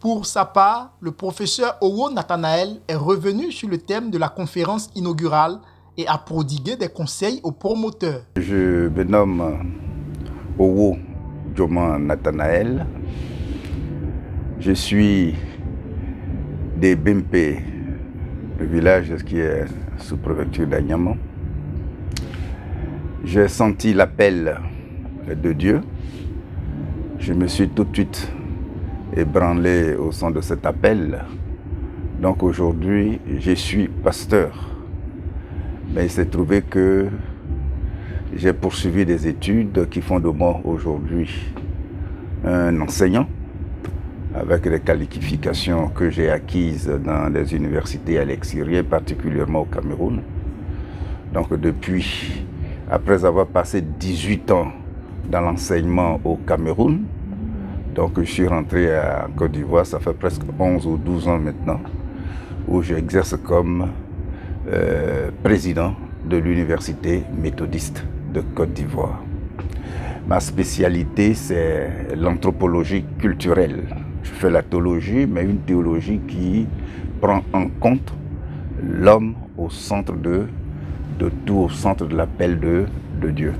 Pour sa part, le professeur Owo Nathanael est revenu sur le thème de la conférence inaugurale et a prodigué des conseils aux promoteurs. Je me nomme Owo Nathanael. Je suis des Bempe, le village qui est sous préfecture d'Anyama. J'ai senti l'appel de Dieu. Je me suis tout de suite ébranlé au son de cet appel. Donc aujourd'hui, je suis pasteur. Mais il s'est trouvé que j'ai poursuivi des études qui font de moi aujourd'hui un enseignant avec les qualifications que j'ai acquises dans les universités à l'extérieur, particulièrement au Cameroun. Donc depuis, après avoir passé 18 ans dans l'enseignement au Cameroun, donc je suis rentré à Côte d'Ivoire, ça fait presque 11 ou 12 ans maintenant, où j'exerce comme président de l'université méthodiste de Côte d'Ivoire. Ma spécialité, c'est l'anthropologie culturelle. Je fais la théologie, mais une théologie qui prend en compte l'homme au centre de tout, au centre de l'appel de Dieu.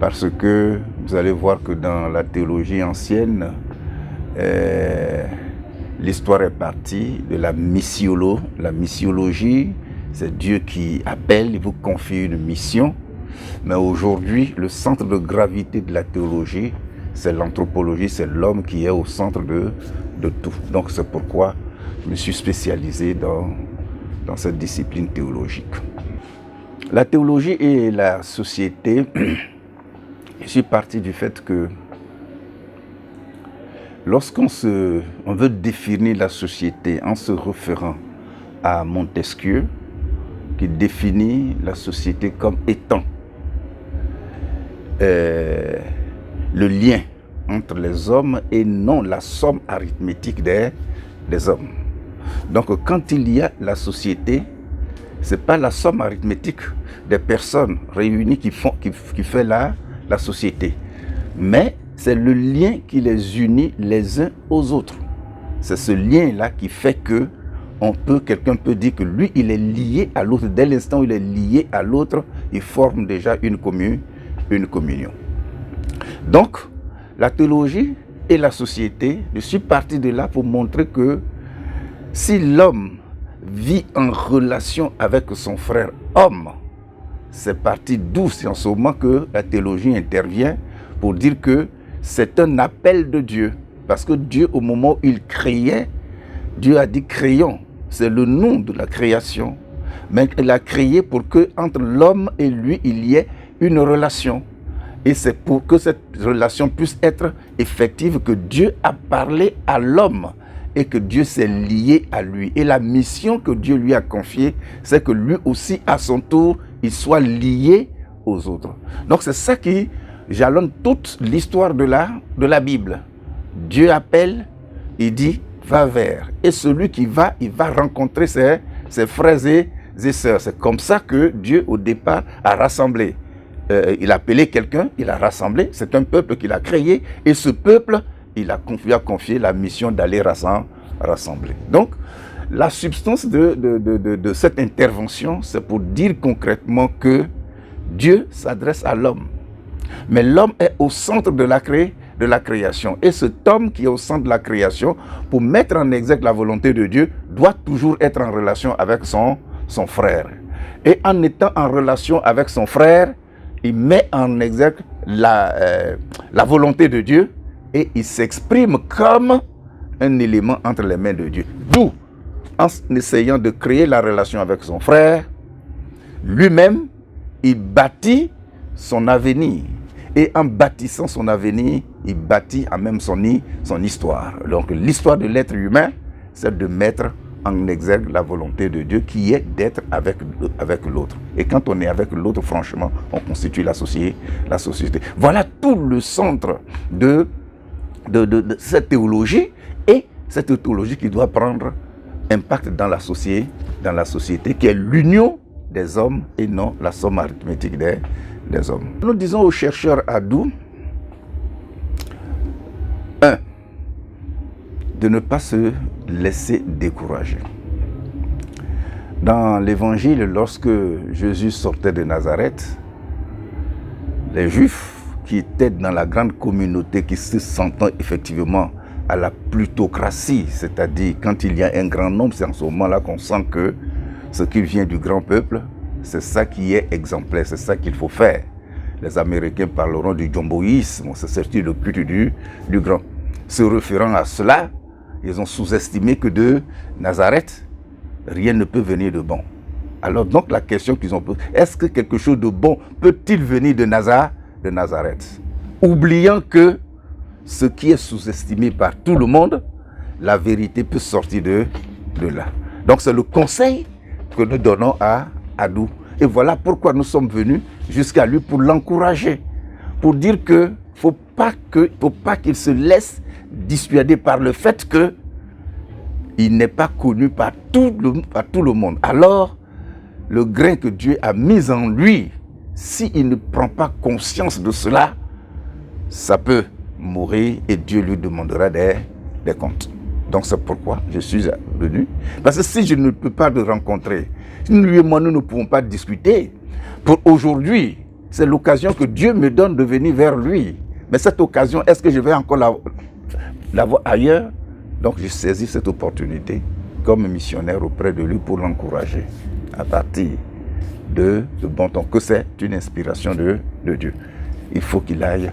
Parce que vous allez voir que dans la théologie ancienne, l'histoire est partie de la missiologie. La missiologie, c'est Dieu qui appelle, il vous confie une mission. Mais aujourd'hui, le centre de gravité de la théologie, c'est l'anthropologie, c'est l'homme qui est au centre de tout. Donc c'est pourquoi je me suis spécialisé dans cette discipline théologique. La théologie et la société, je suis parti du fait que lorsqu'on veut définir la société en se référant à Montesquieu, qui définit la société comme étant le lien entre les hommes et non la somme arithmétique des hommes. Donc quand il y a la société, ce n'est pas la somme arithmétique des personnes réunies qui fait la société, mais c'est le lien qui les unit les uns aux autres. C'est ce lien-là qui fait que quelqu'un peut dire que lui, il est lié à l'autre. Dès l'instant où il est lié à l'autre, il forme déjà une communion. Donc, la théologie et la société, je suis parti de là pour montrer que si l'homme vit en relation avec son frère homme, c'est parti d'où c'est en ce moment que la théologie intervient pour dire que c'est un appel de Dieu. Parce que Dieu, au moment où il créait, Dieu a dit créons. C'est le nom de la création. Mais il a créé pour que entre l'homme et lui, il y ait une relation. Et c'est pour que cette relation puisse être effective que Dieu a parlé à l'homme et que Dieu s'est lié à lui. Et la mission que Dieu lui a confiée, c'est que lui aussi, à son tour, il soit lié aux autres. Donc c'est ça qui jalonne toute l'histoire de la Bible. Dieu appelle, il dit, va vers. Et celui qui va, il va rencontrer ses frères et sœurs. C'est comme ça que Dieu, au départ, a rassemblé. Il a appelé quelqu'un, il a rassemblé. C'est un peuple qu'il a créé. Et ce peuple, il a confié la mission d'aller rassembler. Donc, la substance de cette intervention, c'est pour dire concrètement que Dieu s'adresse à l'homme. Mais l'homme est au centre de la création. Et cet homme qui est au centre de la création, pour mettre en exergue la volonté de Dieu, doit toujours être en relation avec son frère. Et en étant en relation avec son frère, il met en exergue la volonté de Dieu et il s'exprime comme un élément entre les mains de Dieu. D'où, en essayant de créer la relation avec son frère, lui-même, il bâtit son avenir. Et en bâtissant son avenir, il bâtit en même son histoire. Donc l'histoire de l'être humain, c'est de mettre en exergue la volonté de Dieu qui est d'être avec l'autre. Et quand on est avec l'autre, franchement, on constitue la société. Voilà tout le centre de cette théologie, et cette théologie qui doit prendre impact dans la société qui est l'union des hommes et non la somme arithmétique des hommes. Nous disons aux chercheurs Hadou, de ne pas se laisser décourager. Dans l'évangile, lorsque Jésus sortait de Nazareth, les Juifs qui étaient dans la grande communauté, qui se sentant effectivement à la plutocratie, c'est-à-dire quand il y a un grand nombre, c'est en ce moment-là qu'on sent que ce qui vient du grand peuple, c'est ça qui est exemplaire, c'est ça qu'il faut faire. Les Américains parleront du jumboïsme, c'est sorti le culte du grand. Se référant à cela, ils ont sous-estimé que de Nazareth, rien ne peut venir de bon. Alors donc la question qu'ils ont posée, est-ce que quelque chose de bon peut-il venir de Nazareth? Oubliant que ce qui est sous-estimé par tout le monde, la vérité peut sortir de là. Donc c'est le conseil que nous donnons à nous. Et voilà pourquoi nous sommes venus jusqu'à lui pour l'encourager. Pour dire que faut pas qu'il se laisse dissuader par le fait que il n'est pas connu par tout le monde. Alors, le grain que Dieu a mis en lui, s'il ne prend pas conscience de cela, ça peut mourir et Dieu lui demandera des comptes. Donc c'est pourquoi je suis venu. Parce que si je ne peux pas le rencontrer, si lui et moi nous ne pouvons pas discuter, pour aujourd'hui, c'est l'occasion que Dieu me donne de venir vers lui. Mais cette occasion, est-ce que je vais encore la voir ailleurs? Donc j'ai saisi cette opportunité comme missionnaire auprès de lui pour l'encourager à partir de bon temps, que c'est une inspiration de Dieu. Il faut qu'il aille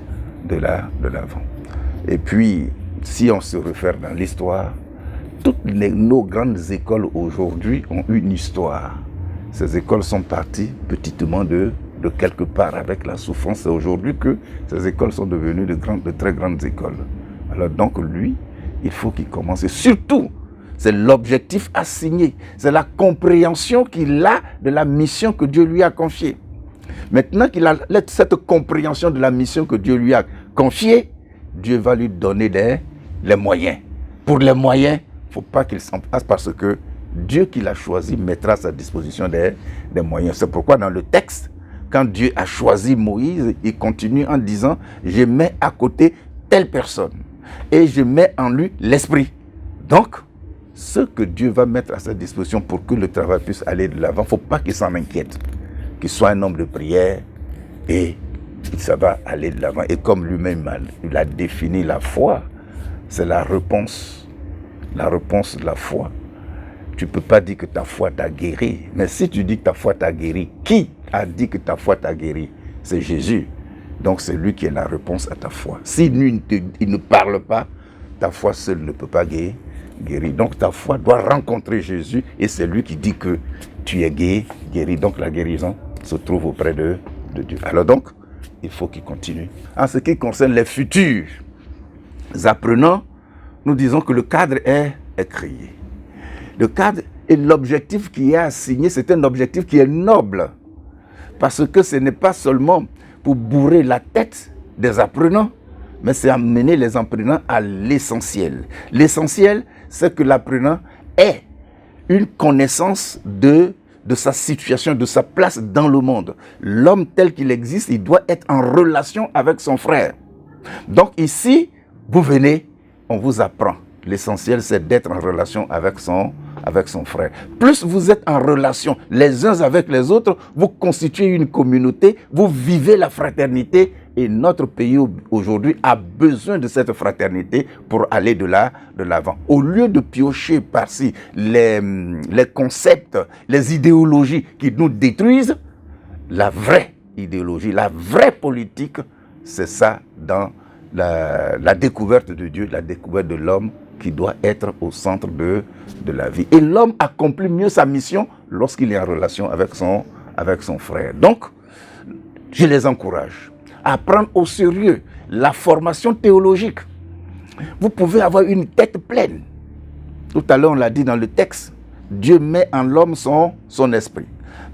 de l'avant. Et puis, si on se réfère dans l'histoire, toutes nos grandes écoles aujourd'hui ont une histoire. Ces écoles sont parties petitement de quelque part avec la souffrance. C'est aujourd'hui que ces écoles sont devenues de très grandes écoles. Alors donc lui, il faut qu'il commence. Et surtout, c'est l'objectif assigné. C'est la compréhension qu'il a de la mission que Dieu lui a confiée. Maintenant qu'il a cette compréhension de la mission que Dieu lui a confiée, Dieu va lui donner les moyens. Pour les moyens, il ne faut pas qu'il s'en passe parce que Dieu qui l'a choisi mettra à sa disposition des moyens. C'est pourquoi dans le texte, quand Dieu a choisi Moïse, il continue en disant « Je mets à côté telle personne et je mets en lui l'esprit. » Donc, ce que Dieu va mettre à sa disposition pour que le travail puisse aller de l'avant, il ne faut pas qu'il s'en inquiète. Qu'il soit un homme de prière et ça va aller de l'avant. Et comme lui-même il a défini la foi, c'est la réponse de la foi. Tu ne peux pas dire que ta foi t'a guéri. Mais si tu dis que ta foi t'a guéri, qui a dit que ta foi t'a guéri? C'est Jésus. Donc c'est lui qui est la réponse à ta foi. Si lui, il ne parle pas, ta foi seule ne peut pas guérir. Donc ta foi doit rencontrer Jésus et c'est lui qui dit que tu es guéri. Donc la guérison se trouve auprès de Dieu. Alors donc, il faut qu'il continue. En ce qui concerne les futurs apprenants, nous disons que le cadre est créé. Le cadre et l'objectif qui est assigné, c'est un objectif qui est noble. Parce que ce n'est pas seulement pour bourrer la tête des apprenants, mais c'est amener les apprenants à l'essentiel. L'essentiel, c'est que l'apprenant ait une connaissance de sa situation, de sa place dans le monde. L'homme tel qu'il existe, il doit être en relation avec son frère. Donc ici, vous venez, on vous apprend. L'essentiel, c'est d'être en relation avec son frère. Plus vous êtes en relation les uns avec les autres, vous constituez une communauté, vous vivez la fraternité. Et notre pays aujourd'hui a besoin de cette fraternité pour aller de l'avant. Au lieu de piocher par-ci les concepts, les idéologies qui nous détruisent, la vraie idéologie, la vraie politique, c'est ça dans la découverte de Dieu, la découverte de l'homme qui doit être au centre de la vie. Et l'homme accomplit mieux sa mission lorsqu'il est en relation avec son frère. Donc, je les encourage à prendre au sérieux la formation théologique. Vous pouvez avoir une tête pleine. Tout à l'heure, on l'a dit dans le texte, Dieu met en l'homme son esprit.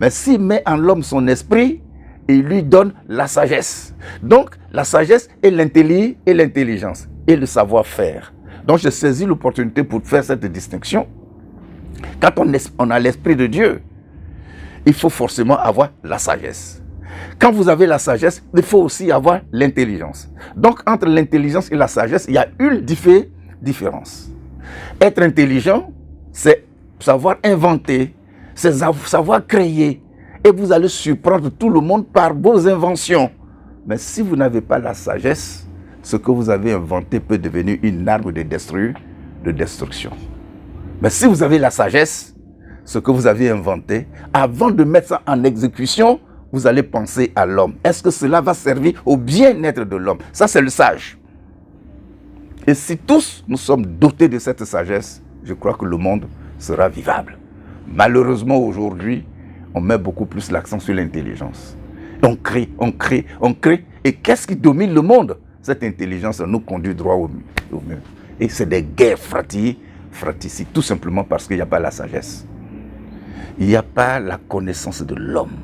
Mais s'il met en l'homme son esprit, il lui donne la sagesse. Donc, la sagesse est l'intelligence et le savoir-faire. Donc, j'ai saisi l'opportunité pour faire cette distinction. Quand on a l'esprit de Dieu, il faut forcément avoir la sagesse. Quand vous avez la sagesse, il faut aussi avoir l'intelligence. Donc, entre l'intelligence et la sagesse, il y a une différence. Être intelligent, c'est savoir inventer, c'est savoir créer. Et vous allez surprendre tout le monde par vos inventions. Mais si vous n'avez pas la sagesse, ce que vous avez inventé peut devenir une arme de destruction. Mais si vous avez la sagesse, ce que vous avez inventé, avant de mettre ça en exécution, vous allez penser à l'homme. Est-ce que cela va servir au bien-être de l'homme? Ça, c'est le sage. Et si tous nous sommes dotés de cette sagesse, je crois que le monde sera vivable. Malheureusement, aujourd'hui, on met beaucoup plus l'accent sur l'intelligence. On crée. Et qu'est-ce qui domine le monde? Cette intelligence nous conduit droit au mur. Et c'est des guerres fratricides, tout simplement parce qu'il n'y a pas la sagesse. Il n'y a pas la connaissance de l'homme.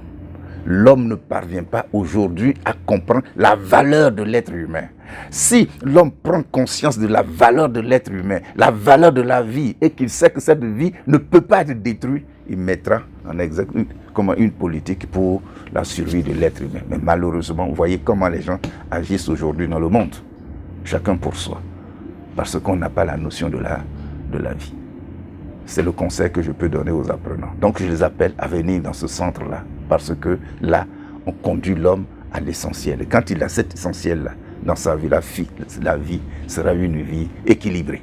L'homme ne parvient pas aujourd'hui à comprendre la valeur de l'être humain. Si l'homme prend conscience de la valeur de l'être humain, la valeur de la vie, et qu'il sait que cette vie ne peut pas être détruite, il mettra en exécution une politique pour la survie de l'être humain. Mais malheureusement, vous voyez comment les gens agissent aujourd'hui dans le monde. Chacun pour soi. Parce qu'on n'a pas la notion de la vie. C'est le conseil que je peux donner aux apprenants. Donc je les appelle à venir dans ce centre-là. Parce que là, on conduit l'homme à l'essentiel. Et quand il a cet essentiel-là dans sa vie, la vie sera une vie équilibrée.